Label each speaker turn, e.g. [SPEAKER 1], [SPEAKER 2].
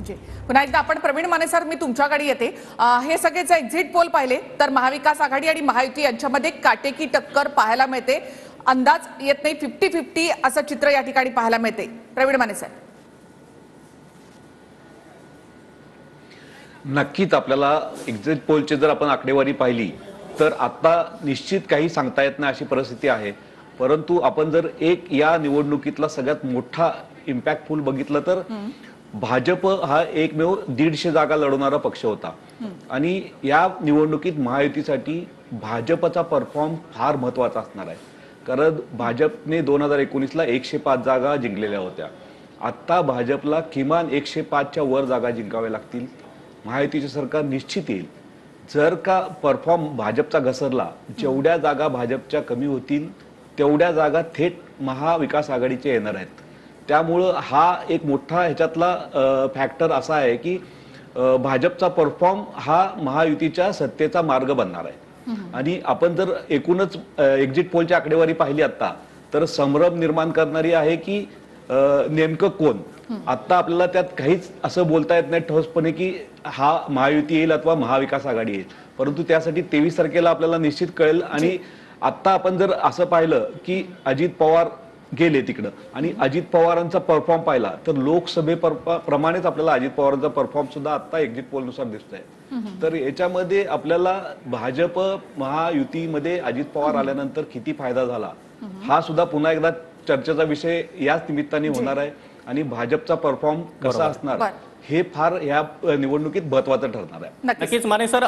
[SPEAKER 1] जी पुन्हा एकदा आपण प्रवीण माने सर मी तुमच्याकडे येते। हे सगळेच एक्झिट पोल पाहिले तर महाविकास आघाडी आणि महायुती यांच्यामध्ये काटेकी टक्कर पाहायला मिळते। अंदाज येत नाही 50-50 असं चित्र या ठिकाणी पाहायला मिळते। प्रवीण माने सर
[SPEAKER 2] नक्कीच आपल्याला एक्झिट पोलचे जर आपण आकडेवारी पाहिली तर आता निश्चित काही सांगता येत नाही अशी परिस्थिती आहे। परंतु आपण जर एक या निवडणुकीतला सगळ्यात मोठा इम्पॅक्टफुल बघितलं तर भाजप हा एकमेव 150 जागा लढवणारा पक्ष होता आणि या निवडणुकीत महायुतीसाठी भाजपचा परफॉर्म फार महत्त्वाचा असणार आहे। कारण भाजपने 2019 ला 105 जागा जिंकलेल्या होत्या। आता भाजपला किमान 105 च्या वर जागा जिंकाव्या लागतील। महायुतीचे सरकार निश्चित येईल। जर का परफॉर्म भाजपचा घसरला, जेवढ्या जागा भाजपच्या कमी होतील तेवढ्या जागा थेट महाविकास आघाडीचे येणार आहेत। त्यामुळे हा एक मोठा ह्याच्यातला फॅक्टर असा आहे की भाजपचा परफॉर्म हा महायुतीच्या सत्तेचा मार्ग बनणार आहे। आणि आपण जर एकूणच एक्झिट पोलची आकडेवारी पाहिली आता तर संभ्रम निर्माण करणारी आहे की नेमकं कोण। आता आपल्याला त्यात काहीच असं बोलता येत नाही ठोसपणे की हा महायुती येईल अथवा महाविकास आघाडी येईल। परंतु त्यासाठी 23 तारखेला आपल्याला निश्चित कळेल। आणि आता आपण जर असं पाहिलं की अजित पवार गेले तिकडं आणि अजित पवारांचा परफॉर्म पाहिला तर लोकसभेप्रमाणेच आपल्याला अजित पवारांचा परफॉर्म सुद्धा आता एक्झिट पोलनुसार दिसतोय। तर याच्यामध्ये आपल्याला भाजप महायुतीमध्ये अजित पवार आल्यानंतर किती फायदा झाला हा सुद्धा पुन्हा एकदा चर्चेचा विषय याच निमित्ताने होणार आहे। आणि भाजपचा परफॉर्म कसा असणार हे फार या निवडणुकीत महत्त्वाचं ठरणार आहे।
[SPEAKER 3] नक्कीच माने सर।